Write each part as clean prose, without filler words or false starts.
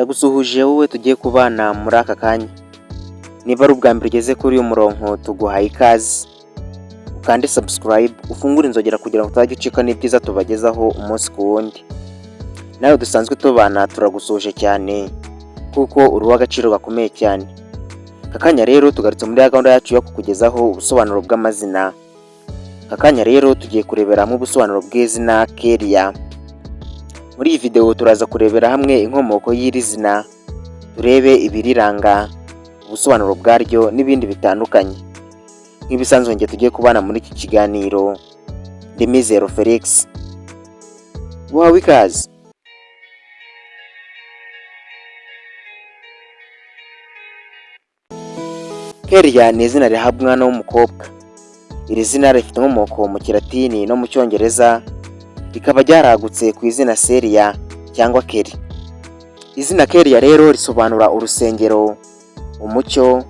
Ndagusuhuje wowe tugiye kubana muri aka kanya. Niba ari ubwa mbere ugeze kuri uyu murongo tuguhaye ikaze. Ukande subscribe, ufungure inzogera kugira ngo utajya ucika n'ibyiza tubagezaho umunsi ku wundi. Nawe dusanzwe tubana turagusuhuje cyane kuko uri uw'agaciro gakomeye cyane. Aka kanya rero tugarutse muri gahunda yacu yo kukugezaho ubusobanuro bw'amazina. Aka kanya rero tugiye kurebera hamwe ubusobanuro bw'izina Kellia. Muri iyi video turaza kurebera hamwe inkomoko y'iri zina, turebe ibiriranga, ubusobanuro bwaryo n'ibindi bitandukanye. Nk'ibisanzwe nge tugiye kubana muri iki kiganiro, ndi Mizero Felix. Wawe ikaze. Kellia ni izina rihabwa umwana w'umukobwa. Iri zina rifite inkomoko mu Kilatini no mu Cyongereza, rikaba ryaragutse ku izina Celia cyangwa Kelly. Izina Kellia rero risobanura urusengero, umucyo,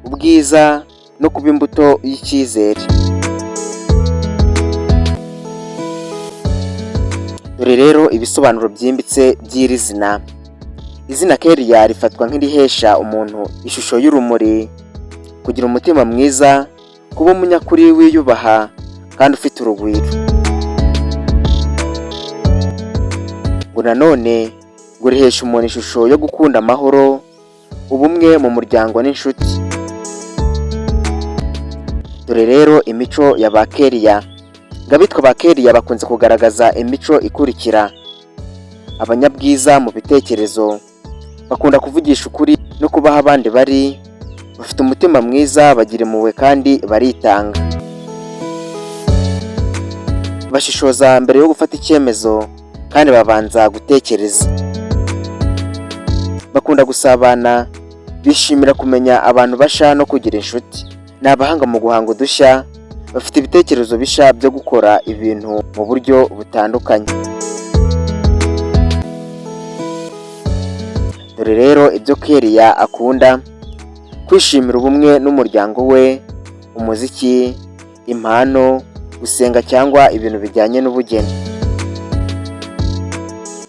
ubwiza no kuba imbuto y'icyizere. Dore rero ibisobanuro byimbitse by'iri zina. Izina Kellia rifatwa nk'irihesha umuntu ishusho y'urumuri, kugira umutima mwiza, kuba umunyakuri wiyubaha kandi ufite urugwiro. Ngo nanone ngo rihesha umuntu ishusho yo gukunda amahoro, ubumwe mu muryango n'inshuti. Dore rero imico ya ba Kellia. Abitwa ba Kellia bakunze kugaragaza imico ikurikira: abanyabwiza mu bitekerezo, bakunda kuvugisha ukuri no kubaha abandi bari, bafite umutima mwiza, bagira impuhwe kandi baritanga. Bashishoza mbere yo gufata icyemezo kandi babanza gutekereza. Bakunda gusabana, bishimira kumenya abantu basha no kugira inshuti. Ni abahanga mu guhanga udushya, bafite ibitekerezo bisha byo gukora ibintu mu buryo butandukanye. Dore rero ibyo Kellia akunda: kwishimira ubumwe n'umuryango we, umuziki, impano, gusenga cyangwa ibintu bijyanye n'ubugeni.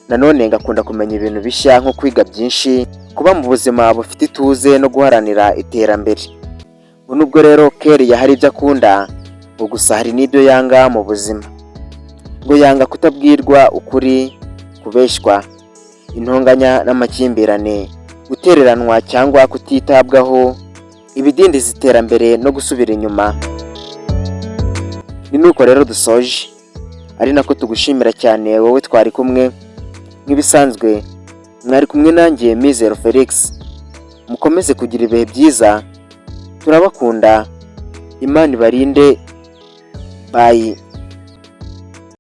Nanone ngakunda kumenya ibintu bishya nko kwiga byinshi, kuba mu buzima bufite ituze no guharanira iterambere. Nubwo rero Kellia hari ibyo akunda, ngo gusa hari n'ibyo yanga mu buzima. Ngo yanga kutabwirwa ukuri, kubeshywa, intonganya n'amakimbirane, gutereranwa cyangwa kutitabwaho, ibidindiza iterambere no gusubira inyuma. Ni nuko rero dusoje, ari nako tugushimira cyane wowe twari kumwe. Nk'ibisanzwe mwari kumwe nanjye Mizero Felix. Mukomeze kugira ibihe byiza, turabakunda, Imana ibarinde. Bye.